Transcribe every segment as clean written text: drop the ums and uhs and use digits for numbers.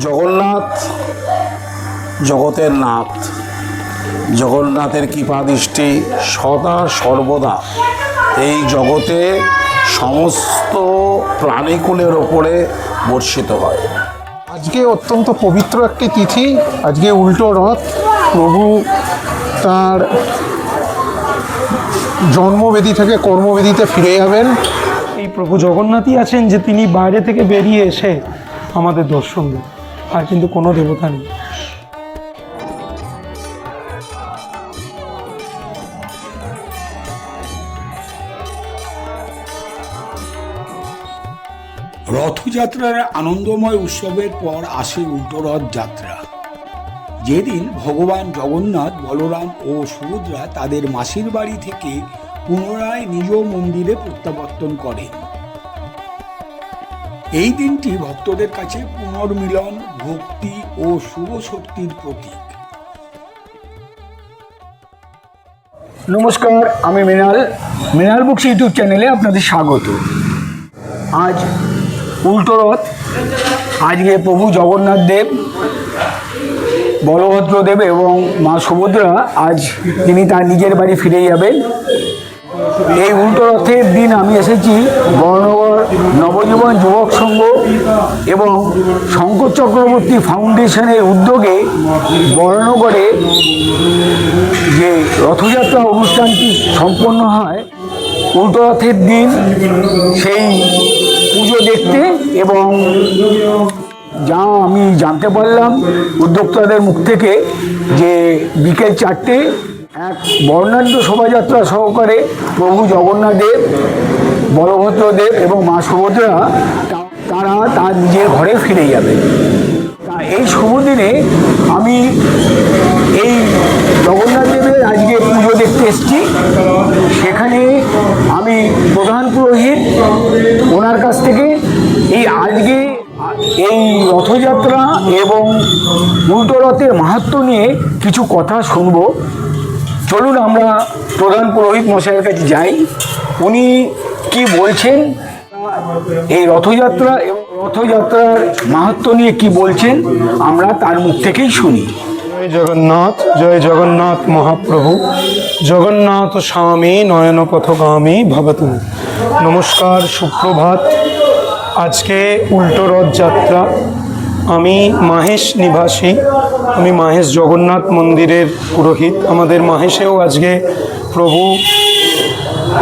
জগন্নাথ জগতের নাথ। জগন্নাথের কৃপাদৃষ্টি সদা সর্বদা এই জগতে সমস্ত প্রাণীকুলের ওপরে বর্ষিত হয়। আজকে অত্যন্ত পবিত্র একটি তিথি। আজকে উল্টো রথ। প্রভু তার জন্মবেদী থেকে কর্মবেদীতে ফিরে যাবেন। এই প্রভু জগন্নাথই আছেন যে তিনি বাইরে থেকে বেরিয়ে এসে আমাদের দর্শন দেন, আর কিন্তু কোনো দেবতা নেই। রথযাত্রার আনন্দময় উৎসবের পর আসে উল্টো রথ যাত্রা, যেদিন ভগবান জগন্নাথ, বলরাম ও সুভদ্রা তাদের মাসির বাড়ি থেকে পুনরায় নিজ মন্দিরে প্রত্যাবর্তন করেন। এই দিনটি ভক্তদের কাছে পুনর্মিলন, ভক্তি ও শুভ শক্তির প্রতীক। নমস্কার, আমি মৃণাল বুকস ইউটিউব চ্যানেলে আপনাদের স্বাগত। আজ উল্টো রথ। আজকে প্রভু জগন্নাথ দেব, বলভদ্র দেব এবং মা সুভদ্রা আজ তিনি তার নিজের বাড়ি ফিরে যাবেন। এই উল্টো রথের দিন আমি এসেছি বর্ণগর নবজীবন যুবক সংঘ এবং শঙ্কর চক্রবর্তী ফাউন্ডেশনের উদ্যোগে বর্ণগরে যে রথযাত্রা অনুষ্ঠানটি সম্পন্ন হয় উল্টো রথের দিন, সেই পুজো দেখতে। এবং যা আমি জানতে পারলাম উদ্যোক্তাদের মুখ থেকে, যে বিকেল 4টে এক বর্ণাঢ্য শোভাযাত্রা সহকারে প্রভু জগন্নাথ দেব, বলভদ্র দেব এবং মা সুভদ্রা তারা তার নিজের ঘরে ফিরে যাবে। তা এই শুভ দিনে আমি এই জগন্নাথ দেবের আজকে পুজো দেখতে এসেছি। সেখানে আমি প্রধান পুরোহিত, ওনার কাছ থেকে আজকে এই রথযাত্রা এবং উল্টো রথের মাহাত্ম্য নিয়ে কিছু কথা শুনব। চলুন আমরা প্রধান পুরোহিত মশাইয়ের কাছে যাই। উনি কি বলছেন এই রথযাত্রা এবং রথযাত্রার মাহাত্ম্য নিয়ে কি বলছেন, আমরা তার মুখ থেকেই শুনি। জয় জগন্নাথ মহাপ্রভু। জগন্নাথ স্বামী নয়ন পথগামী ভবতু। নমস্কার, সুপ্রভাত। আজকে উল্টো রথযাত্রা। আমি মাহেশ নিবাসী, আমি মাহেশ জগন্নাথ মন্দিরের পুরোহিত। আমাদের মাহেশেও আজকে প্রভু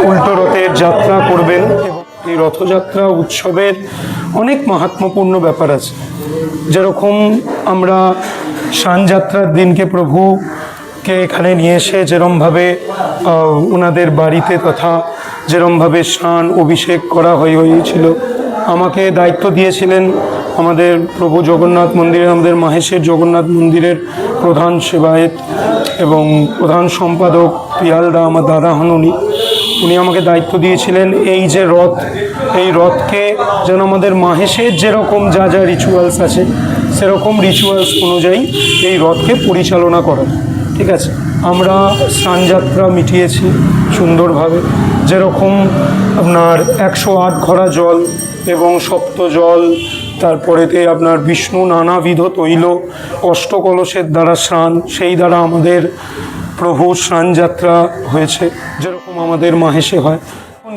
উল্টো রথের যাত্রা করবেন এবং এই রথযাত্রা উৎসবের অনেক মাহাত্ম্যপূর্ণ ব্যাপার আছে। যেরকম আমরা স্নানযাত্রার দিনকে প্রভুকে এখানে নিয়ে এসে যেরমভাবে ওনাদের বাড়িতে তথা যেরমভাবে স্নান অভিষেক করা হয়েছিল, আমাকে দায়িত্ব দিয়েছিলেন আমাদের প্রভু জগন্নাথ মন্দিরের, আমাদের মাহেশের জগন্নাথ মন্দিরের প্রধান সেবায়েত এবং প্রধান সম্পাদক পিয়ালদা, আমার দাদা হন উনি আমাকে দায়িত্ব দিয়েছিলেন এই যে রথ, এই রথকে যেন আমাদের মাহেশের যেরকম যা যা রিচুয়ালস আছে সেরকম রিচুয়ালস অনুযায়ী এই রথকে পরিচালনা করা। ঠিক আছে, আমরা স্নানযাত্রা মিটিয়েছি সুন্দরভাবে। যেরকম আপনার 108 ঘড়া জল এবং সপ্ত জল, তারপরেতে আপনার বিষ্ণু নানাবিধ তৈল, অষ্টকলসের দ্বারা স্নান, সেই দ্বারা আমাদের প্রভু স্নানযাত্রা হয়েছে, যেরকম আমাদের মাহেশে হয়।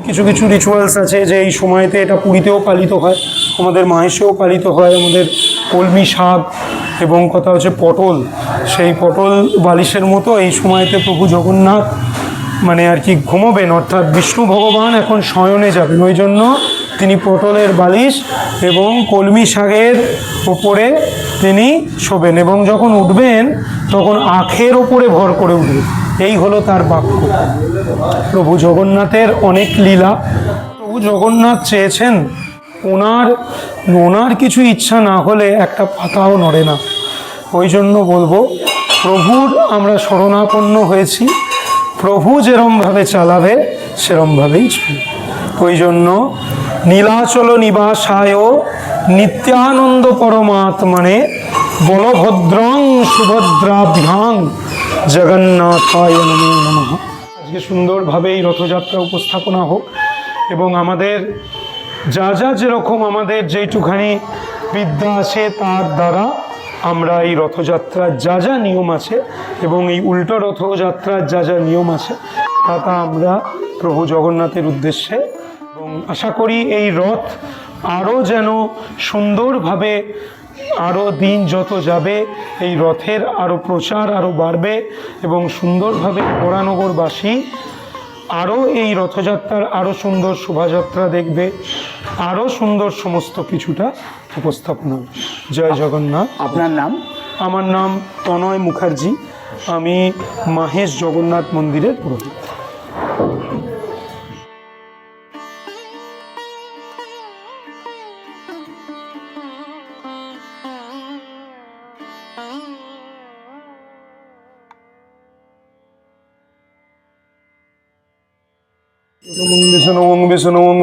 কিছু কিছু রিচুয়ালস আছে যে এই সময়তে এটা পুরীতেও পালিত হয়, আমাদের মাহেশেও পালিত হয়। আমাদের কলমি শাক এবং কথা হচ্ছে পটল, সেই পটল বালিশের মতো এই সময়তে প্রভু জগন্নাথ মানে আর কি ঘুমোবেন, অর্থাৎ বিষ্ণু ভগবান এখন শয়নে যাবেন। ওই জন্য তিনি পটলের বালিশ এবং কলমি শাকের ওপরে তিনি শোবেন এবং যখন উঠবেন তখন আখের ওপরে ভর করে উঠবেন। এই হলো তার বাক্য। প্রভু জগন্নাথের অনেক লীলা। প্রভু জগন্নাথ চেয়েছেন ওনার কিছু ইচ্ছা না হলে একটা পাতাও নড়ে না। ওই জন্য বলবো, প্রভুর আমরা শরণাপন্ন হয়েছি, প্রভু যেরমভাবে চালাবে সেরমভাবেই চলবে। ওই জন্য নীলাচল নিবাসায় নিত্যানন্দ পরমাত্মনে বলভদ্রং সুভদ্রাভ্যাং জগন্নাথায় নমো নমঃ। আজকে সুন্দরভাবে এই রথযাত্রা উপস্থাপনা হোক এবং আমাদের যা যা যেরকম আমাদের যেইটুখানি বিদ্যা আছে তার দ্বারা আমরা এই রথযাত্রার যা যা নিয়ম আছে এবং এই উল্টো রথযাত্রার যা যা নিয়ম আছে তা আমরা প্রভু জগন্নাথের উদ্দেশ্যে, এবং আশা করি এই রথ আরও যেন সুন্দরভাবে, আরও দিন যত যাবে এই রথের আরও প্রচার আরও বাড়বে এবং সুন্দরভাবে বরানগরবাসী আরও এই রথযাত্রার আরও সুন্দর শোভাযাত্রা দেখবে, আরও সুন্দর সমস্ত কিছুটা উপস্থাপনা হবে। জয় জগন্নাথ। আপনার নাম? আমার নাম তনয় মুখার্জি, আমি মাহেশ জগন্নাথ মন্দিরের পুরোহিত।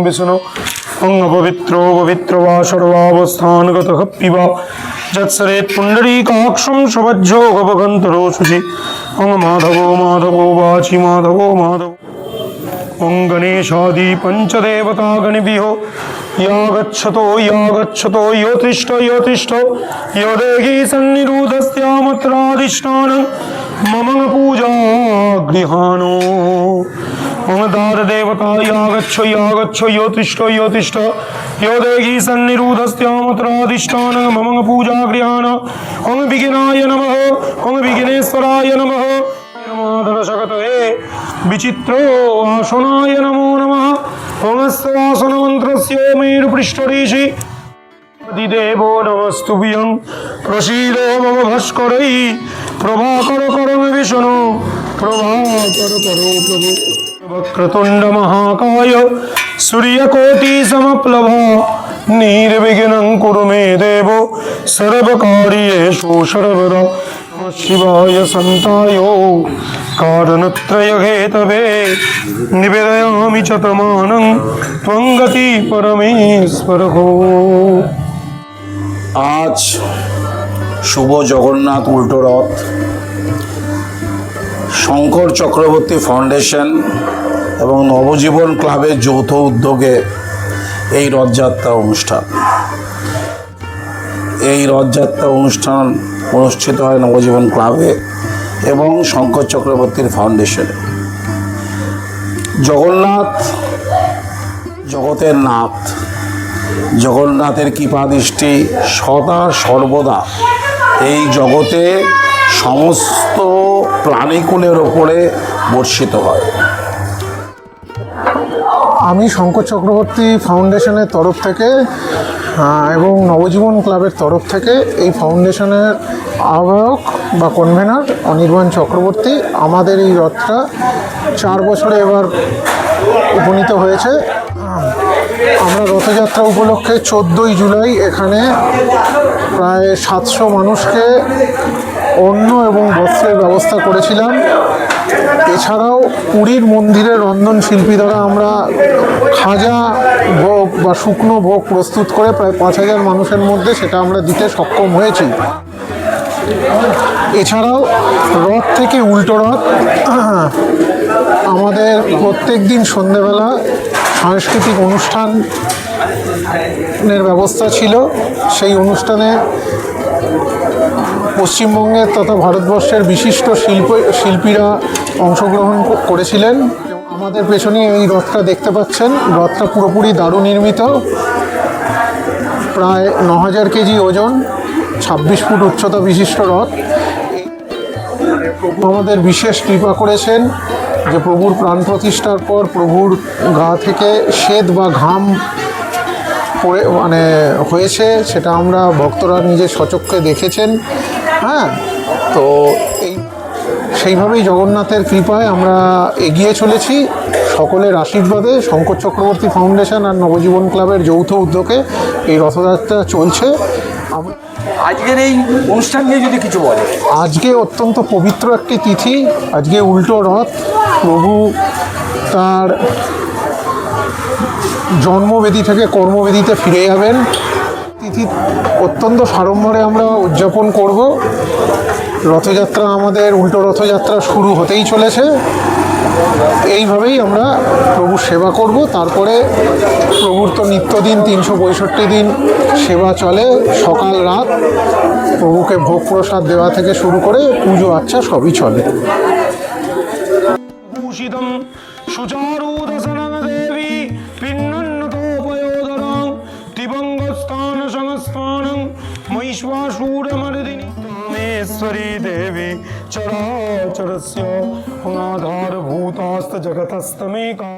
বিষ্ণু অঙ্গপবিত্রো পবিত্র বা সর্বাবস্থানগত পিবা যৎসরেত পুণ্ডরীকাক্ষম সবজ্জ গপগন্তরো শুচি অঙ্গ মাধবো মাধবো বাচি মাধবো মাধব ওং গণেশাদি পঞ্চদেবতা গণিভ্যঃ या गच्छतो यो तिष्ठ यो देहि सन्निरुधस्यामत्राधिष्ठानं मम पूजा गृहाणो ओम दार देवता या गच्छ यो तिष्ठ यो देहि सन्निरुधस्यामत्राधिष्ठानं मम पूजा गृहाणो ओम विघ्नाय नमः ओम विघ्नेश्वराय नमः दर्शकते विचित्र आसनाय नमो नमः ओमस्वासन मंत्रस्य मेरु पृष्ठरीषि दिदेवो नमस्तुभ्यं प्रसीदो मम भास्करै प्रभाकर करं विष्णु प्रभाकर करो प्रभु वक्रतुंड महाकाय सूर्यकोटि समप्लव निर्विघ्नं कुरु मे देव सर्वकार्येषु सर्वदा शिवाय संतायो कारणत्रय हेतवे निवेदयामि च तमानं त्वं गति परमेश्वर हो। আজ শুভ জগন্নাথ উল্টো রথ, শঙ্কর চক্রবর্তী ফাউন্ডেশন এবং নবজীবন ক্লাবের যৌথ উদ্যোগে এই রথযাত্রা অনুষ্ঠান। এই রথযাত্রা অনুষ্ঠান অনুষ্ঠিত হয় নবজীবন ক্লাবে এবং শঙ্কর চক্রবর্তীর ফাউন্ডেশনে। জগন্নাথ জগতের নাথ, জগন্নাথের কৃপাদৃষ্টি সদা সর্বদা এই জগতে সমস্ত প্রাণীকুলের ওপরে বর্ষিত হয়। আমি শঙ্কর চক্রবর্তী ফাউন্ডেশনের তরফ থেকে এবং নবজীবন ক্লাবের তরফ থেকে এই ফাউন্ডেশনের আহ্বায়ক বা কনভেনার অনির্বাণ চক্রবর্তী, আমাদের এই রথটা 4 বছরে এবার উপনীত হয়েছে। আমরা রথযাত্রা উপলক্ষে 14ই জুলাই এখানে প্রায় 700 মানুষকে অন্ন এবং বস্ত্রের ব্যবস্থা করেছিলাম। এছাড়াও পুরীর মন্দিরের রন্ধন শিল্পী দ্বারা আমরা খাজা ভোগ বা শুকনো ভোগ প্রস্তুত করে প্রায় 5000 মানুষের মধ্যে সেটা আমরা দিতে সক্ষম হয়েছি। এছাড়াও রথ থেকে উল্টো রথ আমাদের প্রত্যেক দিন সন্ধ্যেবেলা সাংস্কৃতিক অনুষ্ঠানের ব্যবস্থা ছিল। সেই অনুষ্ঠানে পশ্চিমবঙ্গের তথা ভারতবর্ষের বিশিষ্ট শিল্পীরা অংশগ্রহণ করেছিলেন। আমাদের পেছনে এই রথটা দেখতে পাচ্ছেন, রথটা পুরোপুরি দারু নির্মিত, প্রায় 9000 কেজি ওজন, 26 ফুট উচ্চতা বিশিষ্ট রথ। প্রভু আমাদের বিশেষ কৃপা করেছেন যে প্রভুর প্রাণ প্রতিষ্ঠার পর প্রভুর গা থেকে শ্বেত বা ঘাম পড়ে হয়েছে, সেটা আমরা ভক্তরা নিজের স্বচক্ষে দেখেছেন। হ্যাঁ, তো সেইভাবেই জগন্নাথের কৃপায় আমরা এগিয়ে চলেছি। সকলের আশীর্বাদে শঙ্কর চক্রবর্তী ফাউন্ডেশন আর নবজীবন ক্লাবের যৌথ উদ্যোগে এই রথযাত্রা চলছে। আজকের এই অনুষ্ঠান নিয়ে যদি কিছু বলে। আজকে অত্যন্ত পবিত্র একটি তিথি, আজকে উল্টো রথ। প্রভু তার জন্মবেদী থেকে কর্মবেদীতে ফিরে যাবেন। তিথি অত্যন্ত সাড়ম্বরে আমরা উদযাপন করব। রথযাত্রা আমাদের উল্টো রথযাত্রা শুরু হতেই চলেছে। এইভাবেই আমরা প্রভুর সেবা করব। তারপরে প্রভুর তো নিত্যদিন 365 দিন সেবা চলে, সকাল রাত প্রভুকে ভোগ প্রসাদ দেওয়া থেকে শুরু করে পুজো আচ্ছা সবই চলে। ভূষিতম সুচারুদশনং দেবী পিন্নন্নতোপয়োদরং দিবঙ্গস্থান সংস্থানং মহিষাসুরমর্দিনী কামেশ্বরী দেবী চরাচরস্য অনাধারভূতাস্ত জগতস্তমেকা।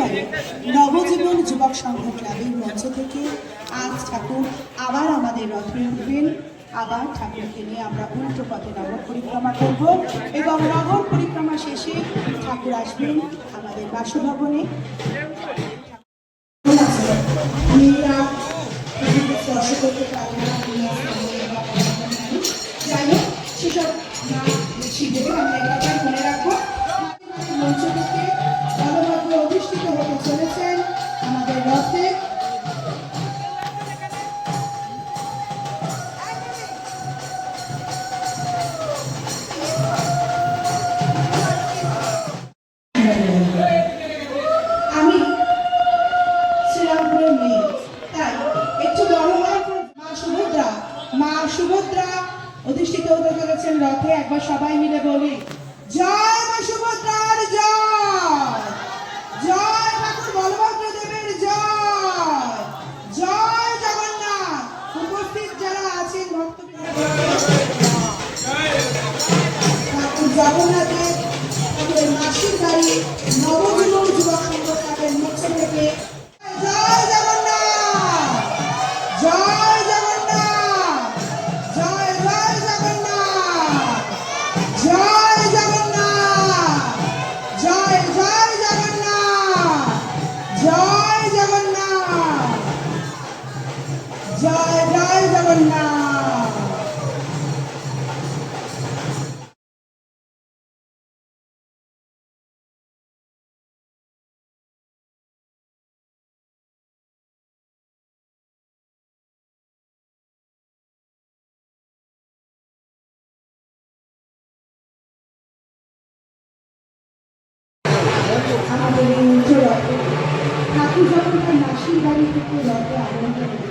তাই নবজীবন যুবক সংঘ ক্লাবের মঞ্চ থেকে আজ ঠাকুর আবার আমাদের রথে উঠবেন। আবার ঠাকুরকে নিয়ে আমরা উল্টো পথে নগর পরিক্রমা করব এবং নগর পরিক্রমা শেষে ঠাকুর আসবেন আমাদের বাসভবনে। মেয়েরা স্পর্শ করতে পারে না, যাই হোক সেসব না বেশি দেবে, আমরা একবার মনে রাখবো। মঞ্চ থেকে বলভদ্র অধিষ্ঠিত হতে চলেছেন আমাদের রথে। আমি শ্রীরামপুরের মেয়ে, তাই একটু বড় হওয়ার পর মা সুভদ্রা অধিষ্ঠিত হতে চলেছেন রথে। একবার সবাই মিলে বলি, জয় মা সুভদ্রার জয়, জয় ঠাকুর বলভদ্র দেবের জয়, জয় জগন্নাথ। উপস্থিত যারা আছেন ভক্ত ঠাকুর জগন্নাথের আমাদের মাসির বাড়ি নবজীবন যুবক সংঘ ক্লাবের মঞ্চ থেকে জয় জগন্নাথ, জয় জগন্নাথ, জয় জয় জগন্নাথ, জয় জগন্নাথ, জয় জয় জগন্নাথ, জয় জগন্নাথ, জয় জয় জগন্নাথ। আমাদের এই উল্টো রথে ঠাকুর যখন তার মাসির বাড়ি থেকে রথে আগমন করেছে,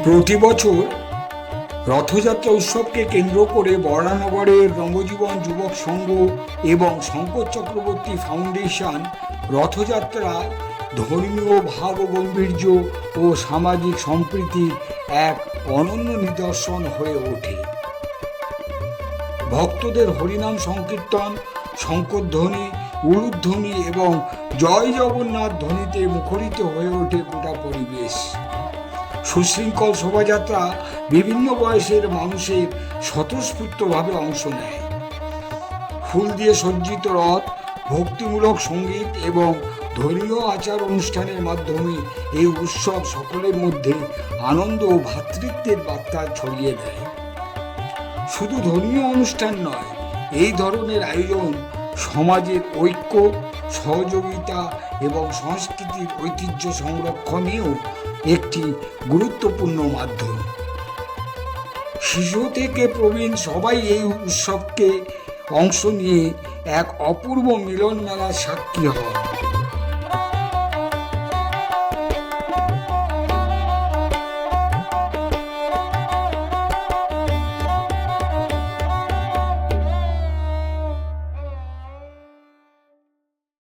প্রতি বছর রথযাত্রা উৎসবকে কেন্দ্র করে বরানগরের নবজীবন যুবক সংঘ এবং শঙ্কর চক্রবর্তী ফাউন্ডেশন রথযাত্রা ধর্মীয় ভাব ও গাম্ভীর্য ও সামাজিক সম্প্রীতির এক অনন্য নিদর্শন হয়ে ওঠে। ভক্তদের হরিনাম সংকীর্তন, শঙ্করধ্বনি, উলুধ্বনি এবং জয় জগন্নাথ ধ্বনিতে মুখরিত হয়ে ওঠে গোটা পরিবেশ। সুশৃঙ্খল শোভাযাত্রা বিভিন্ন বয়সের মানুষের স্বতঃস্ফূর্তভাবে অংশ নেয়। ফুল দিয়ে সজ্জিত রথ, ভক্তিমূলক সঙ্গীত এবং ধর্মীয় আচার অনুষ্ঠানের মাধ্যমে এই উৎসব সকলের মধ্যে আনন্দ ও ভ্রাতৃত্বের বার্তা ছড়িয়ে দেয়। শুধু ধর্মীয় অনুষ্ঠান নয়, এই ধরনের আয়োজন সমাজের ঐক্য, সহযোগিতা এবং সংস্কৃতির ঐতিহ্য সংরক্ষণেও একটি গুরুত্বপূর্ণ মাধ্যম। শিশু থেকে প্রবীণ সবাই এই উৎসবকে অংশ নিয়ে এক অপূর্ব মিলন মেলার সাক্ষী হন।